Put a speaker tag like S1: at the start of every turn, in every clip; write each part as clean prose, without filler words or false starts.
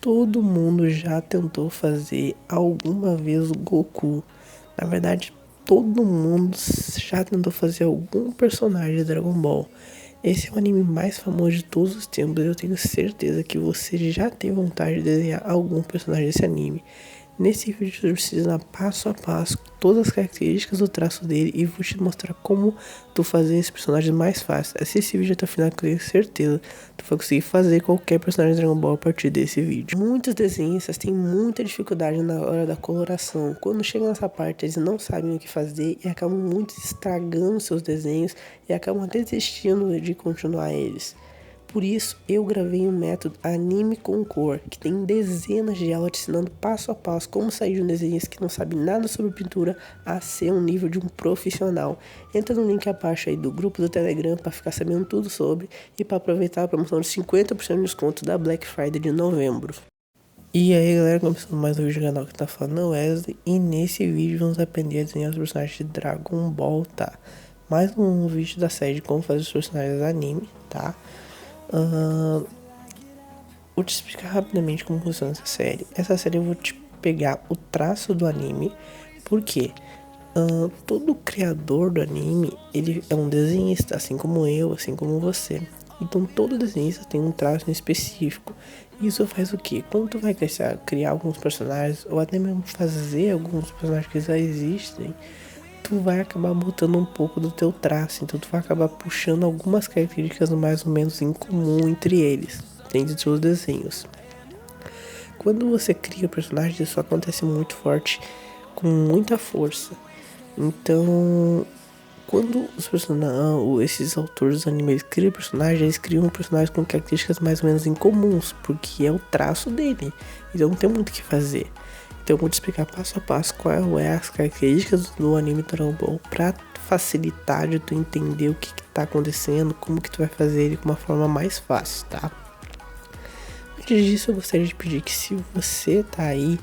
S1: Todo mundo já tentou fazer alguma vez o Goku. Na verdade, todo mundo já tentou fazer algum personagem de Dragon Ball. Esse é o anime mais famoso de todos os tempos. Eu tenho certeza que você já teve vontade de desenhar algum personagem desse anime. Nesse vídeo você precisa passo a passo todas as características do traço dele e vou te mostrar como tu fazer esse personagem mais fácil. Assista esse vídeo até o final que eu tenho certeza tu vai conseguir fazer qualquer personagem de Dragon Ball a partir desse vídeo. Muitos desenhistas têm muita dificuldade na hora da coloração. Quando chega nessa parte eles não sabem o que fazer e acabam muito estragando seus desenhos e acabam desistindo de continuar eles. Por isso, eu gravei um método Anime com Cor, que tem dezenas de aulas te ensinando passo a passo como sair de um desenhista que não sabe nada sobre pintura a ser um nível de um profissional. Entra no link abaixo aí do grupo do Telegram para ficar sabendo tudo sobre e para aproveitar a promoção de 50% de desconto da Black Friday de novembro. E aí galera, começando mais um vídeo do canal que tá falando é o Wesley, e nesse vídeo vamos aprender a desenhar os personagens de Dragon Ball, tá? Mais um vídeo da série de como fazer os personagens anime, tá? Vou te explicar rapidamente como funciona essa série. Essa série eu vou te pegar o traço do anime, porque todo criador do anime, ele é um desenhista, assim como eu, assim como você. Então todo desenhista tem um traço em específico. Isso faz o quê? Quando tu vai criar alguns personagens, ou até mesmo fazer alguns personagens que já existem, tu vai acabar botando um pouco do teu traço, então tu vai acabar puxando algumas características mais ou menos em comum entre eles, dentro dos seus desenhos. Quando você cria personagens, isso acontece muito forte, com muita força. Então, quando os esses autores dos animes criam personagens, eles criam personagens com características mais ou menos incomuns, porque é o traço dele, então não tem muito o que fazer. Então eu vou te explicar passo a passo qual é as características do anime Dragon Ball pra facilitar de tu entender o que tá acontecendo, como que tu vai fazer ele com uma forma mais fácil, tá? Antes disso eu gostaria de pedir que se você tá aí,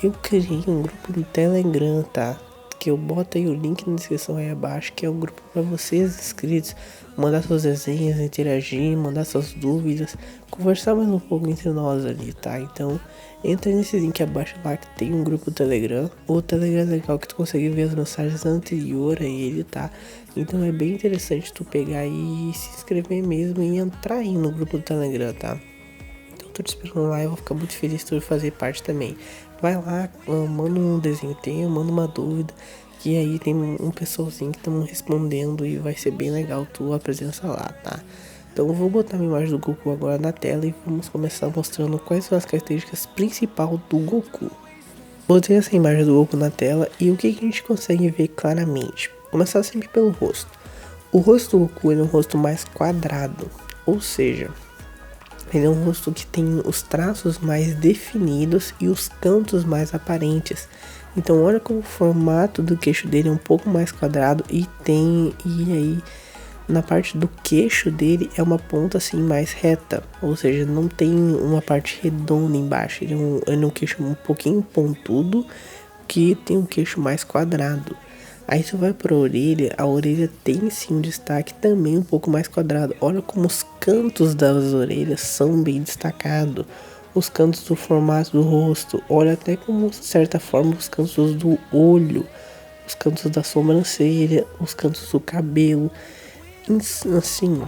S1: eu criei um grupo no Telegram, tá? Que eu boto aí o link na descrição aí abaixo, que é um grupo para vocês inscritos, mandar seus desenhos, interagir, mandar suas dúvidas, conversar mais um pouco entre nós ali, tá? Então, entra nesse link abaixo lá que tem um grupo do Telegram. O Telegram é legal que tu consegue ver as mensagens anteriores a ele, tá? Então é bem interessante tu pegar e se inscrever mesmo e entrar aí no grupo do Telegram, tá? Então tô te esperando lá, eu vou ficar muito feliz de fazer parte também. Vai lá, manda um desenho teu, manda uma dúvida, que aí tem um pessoalzinho que estão respondendo e vai ser bem legal tua presença lá, tá? Então eu vou botar a imagem do Goku agora na tela e vamos começar mostrando quais são as características principais do Goku. Botei essa imagem do Goku na tela e o que a gente consegue ver claramente? Começar sempre pelo rosto. O rosto do Goku é um rosto mais quadrado, ou seja, ele é um rosto que tem os traços mais definidos e os cantos mais aparentes. Então olha como o formato do queixo dele é um pouco mais quadrado e aí na parte do queixo dele é uma ponta assim mais reta, ou seja, não tem uma parte redonda embaixo. Ele é um queixo um pouquinho pontudo que tem um queixo mais quadrado. Aí tu vai pra orelha, a orelha tem sim um destaque também um pouco mais quadrado. Olha como os cantos das orelhas são bem destacados. Os cantos do formato do rosto, olha até como de certa forma os cantos do olho, os cantos da sobrancelha, os cantos do cabelo. Assim,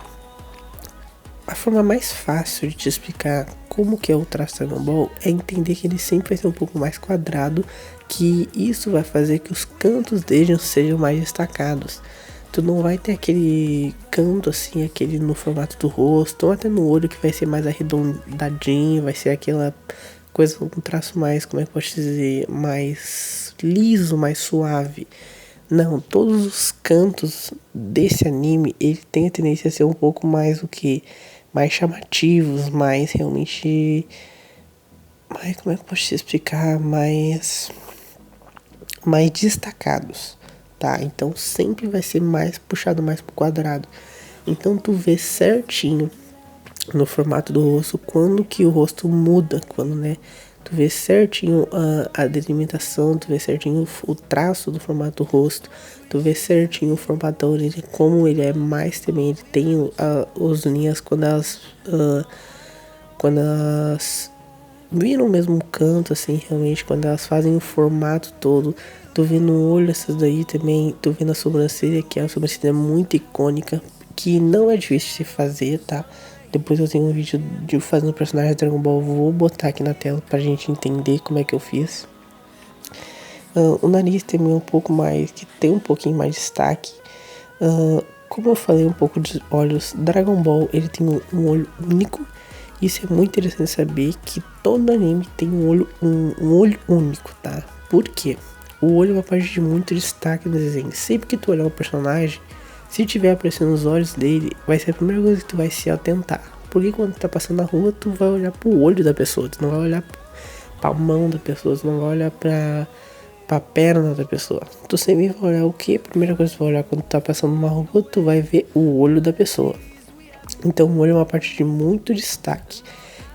S1: a forma mais fácil de te explicar como que é o traço Dragon Ball é entender que ele sempre vai ser um pouco mais quadrado, que isso vai fazer que os cantos dele sejam mais destacados. Tu não vai ter aquele canto assim, aquele no formato do rosto, ou até no olho que vai ser mais arredondadinho, vai ser aquela coisa, um traço mais, como é que eu posso dizer, mais liso, mais suave. Não, todos os cantos desse anime, ele tem a tendência a ser um pouco mais o que? Mais chamativos, mais realmente... Mais, como é que eu posso te explicar? Mais destacados, tá? Então sempre vai ser mais puxado mais pro quadrado. Então tu vê certinho no formato do rosto quando que o rosto muda, quando, né? Tu vê certinho a delimitação, tu vê certinho o traço do formato do rosto, tu vê certinho o formato da orelha, como ele é mais também, ele tem as linhas quando elas vir no mesmo canto, assim, realmente, quando elas fazem o formato todo. Tô vendo o olho, essas daí também. Tô vendo a sobrancelha, que é uma sobrancelha muito icônica, que não é difícil de se fazer, tá? Depois eu tenho um vídeo de fazendo personagem de Dragon Ball, vou botar aqui na tela pra gente entender como é que eu fiz. O nariz também é um pouco mais, que tem um pouquinho mais de destaque. Como eu falei um pouco de olhos, Dragon Ball ele tem um olho único. Isso é muito interessante saber, que todo anime tem um olho único, tá? Por quê? O olho é uma parte de muito destaque no desenho. Sempre que tu olhar um personagem, se tiver aparecendo os olhos dele, vai ser a primeira coisa que tu vai se atentar. Porque quando tu tá passando na rua, tu vai olhar pro olho da pessoa, tu não vai olhar pra mão da pessoa, tu não vai olhar pra perna da pessoa. Tu sempre vai olhar o que? A primeira coisa que tu vai olhar quando tu tá passando numa rua, tu vai ver o olho da pessoa. Então o olho é uma parte de muito destaque.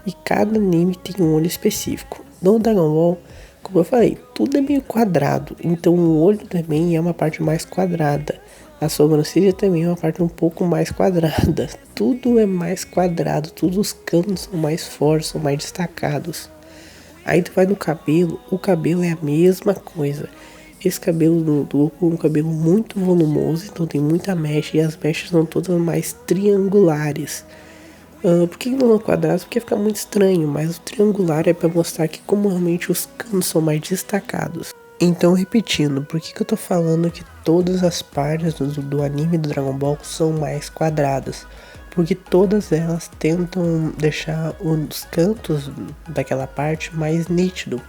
S1: E cada anime tem um olho específico. No Dragon Ball, como eu falei, tudo é meio quadrado. Então o olho também é uma parte mais quadrada. A sobrancelha também é uma parte um pouco mais quadrada. Tudo é mais quadrado. Todos os cantos são mais fortes, são mais destacados. Aí tu vai no cabelo, o cabelo é a mesma coisa. Esse cabelo do Goku é um cabelo muito volumoso, então tem muita mecha e as mechas são todas mais triangulares. Por que não quadrados? Porque fica muito estranho, mas o triangular é para mostrar que como realmente os cantos são mais destacados. Então, repetindo, por que eu tô falando que todas as partes do anime do Dragon Ball são mais quadradas? Porque todas elas tentam deixar os cantos daquela parte mais nítido.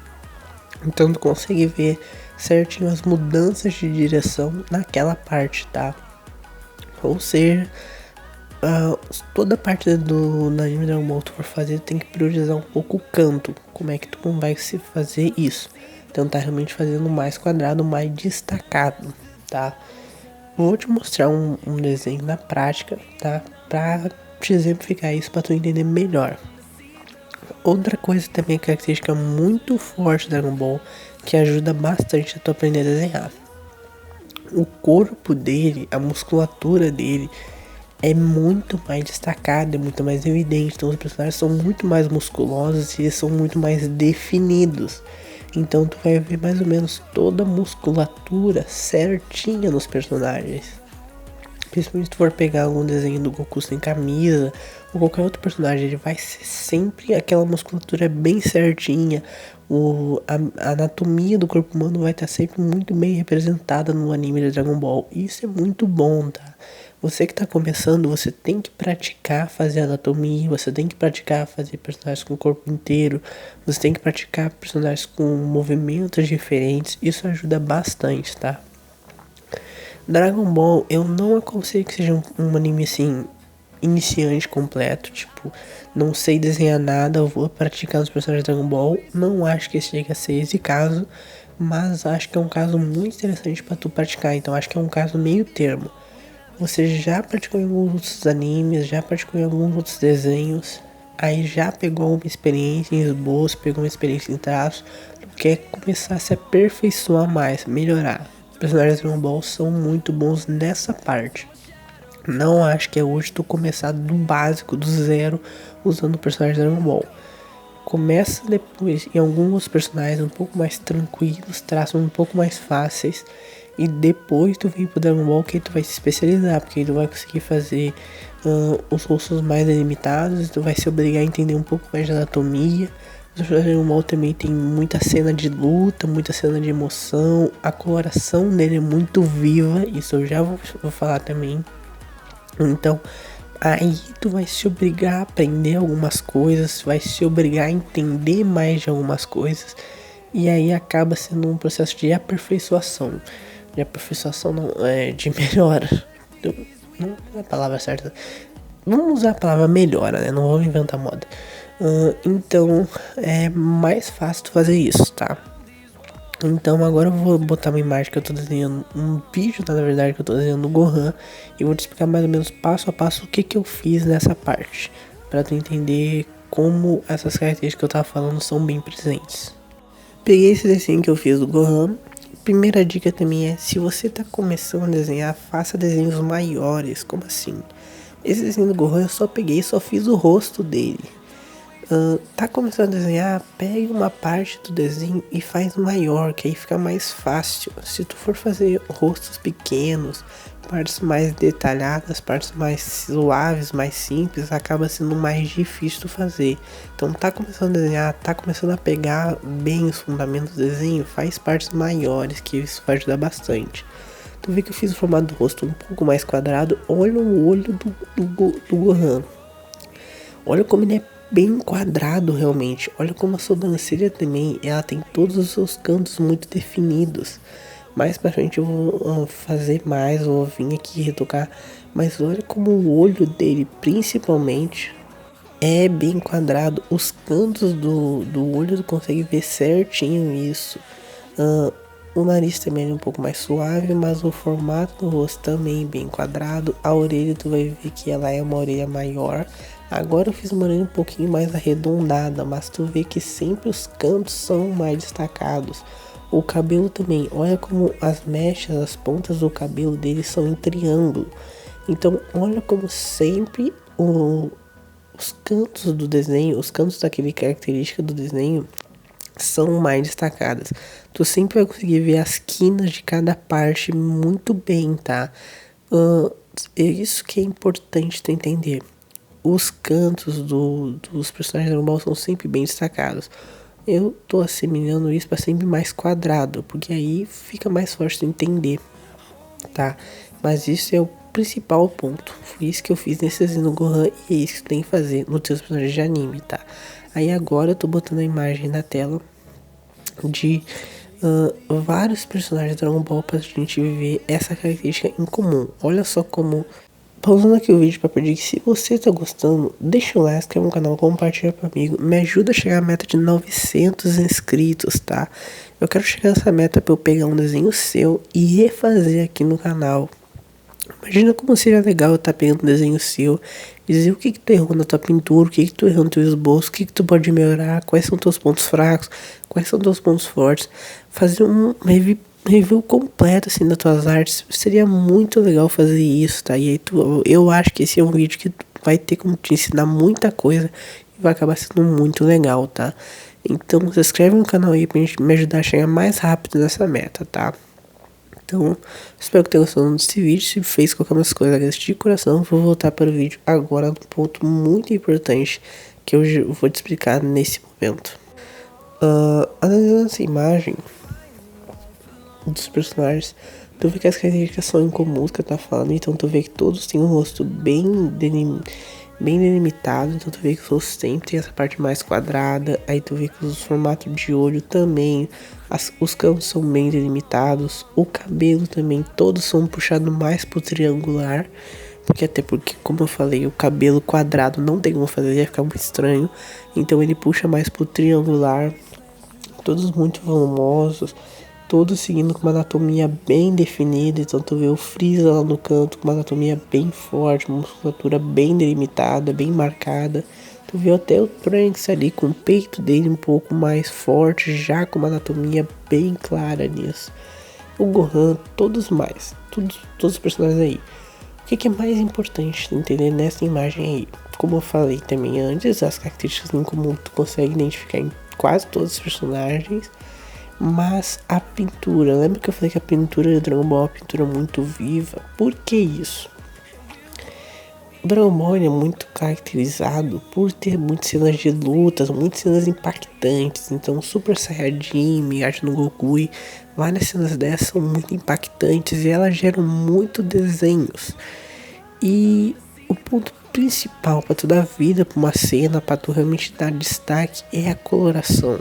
S1: Então tu consegue ver certinho as mudanças de direção naquela parte, tá? Ou seja, toda parte do anime Dragon Ball que tu for fazer, tem que priorizar um pouco o canto. Como é que tu vai se fazer isso? Então tá realmente fazendo mais quadrado, mais destacado, tá? Vou te mostrar um desenho na prática, tá? Pra te exemplificar isso, pra tu entender melhor. Outra coisa também, característica muito forte do Dragon Ball, que ajuda bastante a tu aprender a desenhar. O corpo dele, a musculatura dele é muito mais destacada, é muito mais evidente. Então os personagens são muito mais musculosos e eles são muito mais definidos. Então tu vai ver mais ou menos toda a musculatura certinha nos personagens. Principalmente se tu for pegar algum desenho do Goku sem camisa ou qualquer outro personagem, ele vai ser sempre aquela musculatura bem certinha. A anatomia do corpo humano vai estar sempre muito bem representada no anime de Dragon Ball. Isso é muito bom, tá? Você que tá começando, você tem que praticar fazer anatomia, você tem que praticar fazer personagens com o corpo inteiro, você tem que praticar personagens com movimentos diferentes. Isso ajuda bastante, tá? Dragon Ball, eu não aconselho que seja um anime assim, iniciante completo, tipo, não sei desenhar nada, eu vou praticar os personagens de Dragon Ball. Não acho que esse chega a ser esse caso, mas acho que é um caso muito interessante pra tu praticar, então acho que é um caso meio termo. Você já praticou em alguns outros animes, já praticou em alguns outros desenhos, aí já pegou uma experiência em esboço, pegou uma experiência em traço, quer começar a se aperfeiçoar mais, melhorar. Os personagens de Dragon Ball são muito bons nessa parte. Não acho que é hoje tu começar do básico, do zero, usando o personagem de Dragon Ball. Começa depois em alguns personagens um pouco mais tranquilos, traços um pouco mais fáceis. E depois tu vem pro Dragon Ball que tu vai se especializar, porque tu vai conseguir fazer os rostos mais delimitados, tu vai se obrigar a entender um pouco mais de anatomia. O Dragon Ball também tem muita cena de luta, muita cena de emoção, a coloração dele é muito viva, isso eu já vou falar também. Então, aí tu vai se obrigar a aprender algumas coisas, vai se obrigar a entender mais de algumas coisas, e aí acaba sendo um processo de aperfeiçoação. De aperfeiçoação não, de melhora. Não é a palavra certa. Vamos usar a palavra melhora, né? Não vamos inventar moda. Então, é mais fácil tu fazer isso, tá? Então agora eu vou botar uma imagem que eu tô desenhando, um vídeo na verdade que eu tô desenhando no Gohan, e vou te explicar mais ou menos passo a passo o que eu fiz nessa parte, pra tu entender como essas características que eu tava falando são bem presentes. Peguei esse desenho que eu fiz do Gohan. Primeira dica também é, se você tá começando a desenhar, faça desenhos maiores. Como assim? Esse desenho do Gohan eu só peguei e só fiz o rosto dele. Tá começando a desenhar, pega uma parte do desenho e faz maior, que aí fica mais fácil. Se tu for fazer rostos pequenos, partes mais detalhadas, partes mais suaves, mais simples, acaba sendo mais difícil de fazer. Então tá começando a desenhar, tá começando a pegar bem os fundamentos do desenho, faz partes maiores, que isso vai ajudar bastante. Tu vê que eu fiz o formato do rosto um pouco mais quadrado, olha o olho do Gohan. Olha como ele é bem quadrado realmente. Olha como a sobrancelha também, ela tem todos os seus cantos muito definidos. Mais pra frente eu vou fazer mais, vou vir aqui retocar. Mas olha como o olho dele, principalmente, é bem quadrado. Os cantos do olho tu consegue ver certinho isso. O nariz também é um pouco mais suave, mas o formato do rosto também bem quadrado. A orelha tu vai ver que ela é uma orelha maior. Agora eu fiz uma orelha um pouquinho mais arredondada, mas tu vê que sempre os cantos são mais destacados. O cabelo também, olha como as mechas, as pontas do cabelo dele são em triângulo. Então olha como sempre os cantos do desenho, os cantos daquele característica do desenho são mais destacadas. Tu sempre vai conseguir ver as quinas de cada parte muito bem, tá? É isso que é importante tu entender. Os cantos dos personagens Dragon Ball são sempre bem destacados. Eu tô assemelhando isso para sempre mais quadrado, porque aí fica mais fácil de entender, tá? Mas isso é o principal ponto. Foi isso que eu fiz nesse desenho do Gohan e é isso que tu tem que fazer nos teus personagens de anime, tá? Aí agora eu tô botando a imagem na tela de vários personagens de Dragon Ball pra gente ver essa característica em comum. Olha só como... Pausando aqui o vídeo para pedir que se você tá gostando, deixa o like, se inscreve no canal, compartilha para amigo, me ajuda a chegar à meta de 900 inscritos, tá? Eu quero chegar nessa meta para eu pegar um desenho seu e refazer aqui no canal. Imagina como seria legal eu estar pegando um desenho seu, dizer o que tu errou na tua pintura, o que tu errou no teu esboço, o que tu pode melhorar, quais são teus pontos fracos, quais são teus pontos fortes, fazer um review completo assim das tuas artes. Seria muito legal fazer isso, tá? E aí eu acho que esse é um vídeo que vai ter como te ensinar muita coisa e vai acabar sendo muito legal, tá? Então se inscreve no canal aí pra gente me ajudar a chegar mais rápido nessa meta, tá? Então, espero que tenha gostado desse vídeo. Se fez qualquer coisa, agradeço de coração. Vou voltar para o vídeo agora num ponto muito importante que eu vou te explicar nesse momento. Analisando essa imagem dos personagens, tu vê que as características são incomuns que eu tava falando. Então tu vê que todos têm um rosto bem delimitado. Então tu vê que os rostos sempre tem essa parte mais quadrada. Aí tu vê que os formatos de olho também, os cantos são bem delimitados. O cabelo também, todos são puxados mais pro triangular. Até porque, como eu falei, o cabelo quadrado não tem como fazer, ia ficar muito estranho. Então ele puxa mais pro triangular. Todos muito volumosos, todos seguindo com uma anatomia bem definida. Então tu vê o Freeza lá no canto com uma anatomia bem forte, uma musculatura bem delimitada, bem marcada. Tu vê até o Trunks ali com o peito dele um pouco mais forte, já com uma anatomia bem clara nisso. O Gohan, todos os personagens aí. O que é mais importante entender nessa imagem aí? Como eu falei também antes, as características em comum tu consegue identificar em quase todos os personagens. Mas a pintura, lembra que eu falei que a pintura de Dragon Ball é uma pintura muito viva? Por que isso? O Dragon Ball é muito caracterizado por ter muitas cenas de lutas, muitas cenas impactantes. Então Super Saiyajin, Miyaji no Goku, várias cenas dessas são muito impactantes e elas geram muito desenhos. E o ponto principal para tu dar vida para uma cena, para tu realmente dar destaque, é a coloração.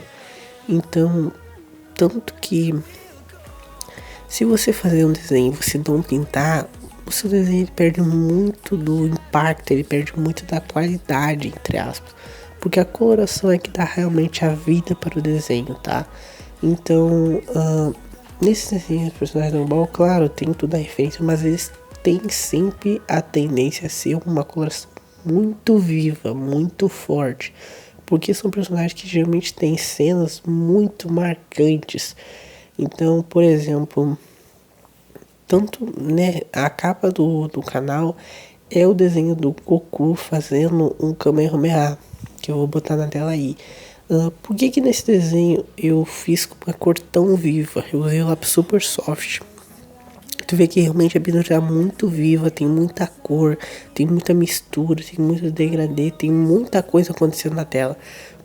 S1: Então, tanto que se você fazer um desenho e você não pintar, o seu desenho ele perde muito do impacto, ele perde muito da qualidade, entre aspas. Porque a coloração é que dá realmente a vida para o desenho, tá? Então, nesses desenhos dos personagens do Dragon Ball, claro, tem tudo a referência, mas eles têm sempre a tendência a ser uma coloração muito viva, muito forte. Porque são personagens que geralmente têm cenas muito marcantes. Então, por exemplo, tanto, né, a capa do canal é o desenho do Goku fazendo um Kamehameha, que eu vou botar na tela aí. Por que nesse desenho eu fiz com uma cor tão viva? Eu usei o lápis super soft. Tu vê que realmente a pintura é muito viva, tem muita cor, tem muita mistura, tem muito degradê, tem muita coisa acontecendo na tela.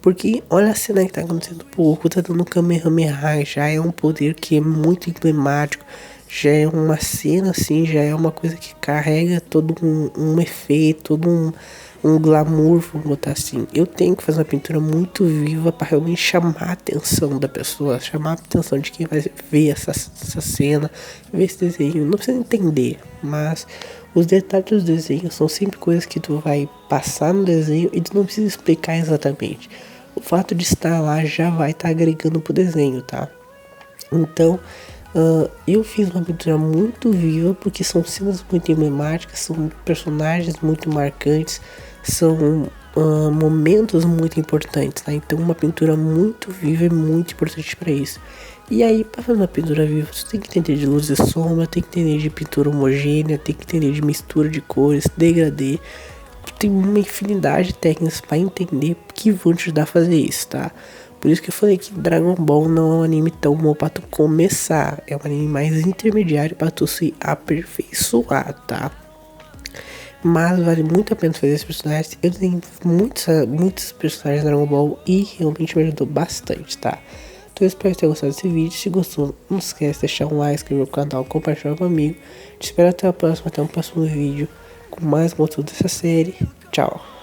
S1: Porque olha a cena que tá acontecendo, pô, o Goku tá dando Kamehameha, já é um poder que é muito emblemático, já é uma cena assim, já é uma coisa que carrega todo um efeito, todo um glamour, vamos botar assim. Eu tenho que fazer uma pintura muito viva para realmente chamar a atenção da pessoa, chamar a atenção de quem vai ver essa cena, ver esse desenho. Não precisa entender, mas os detalhes dos desenhos são sempre coisas que tu vai passar no desenho e tu não precisa explicar exatamente. O fato de estar lá já vai estar agregando pro desenho, tá? Então, eu fiz uma pintura muito viva porque são cenas muito emblemáticas, são personagens muito marcantes, são momentos muito importantes, tá? Então, uma pintura muito viva é muito importante para isso. E aí, para fazer uma pintura viva, você tem que entender de luz e sombra, tem que entender de pintura homogênea, tem que entender de mistura de cores, degradê. Tem uma infinidade de técnicas para entender que vão te ajudar a fazer isso, tá? Por isso que eu falei que Dragon Ball não é um anime tão bom pra tu começar. É um anime mais intermediário pra tu se aperfeiçoar, tá? Mas vale muito a pena fazer esses personagens. Eu tenho muitos personagens de Dragon Ball e realmente me ajudou bastante, tá? Então eu espero que tenha gostado desse vídeo. Se gostou, não esquece de deixar um like, inscrever no canal, compartilhar com um amigo. Te espero até o próximo vídeo com mais conteúdo dessa série. Tchau!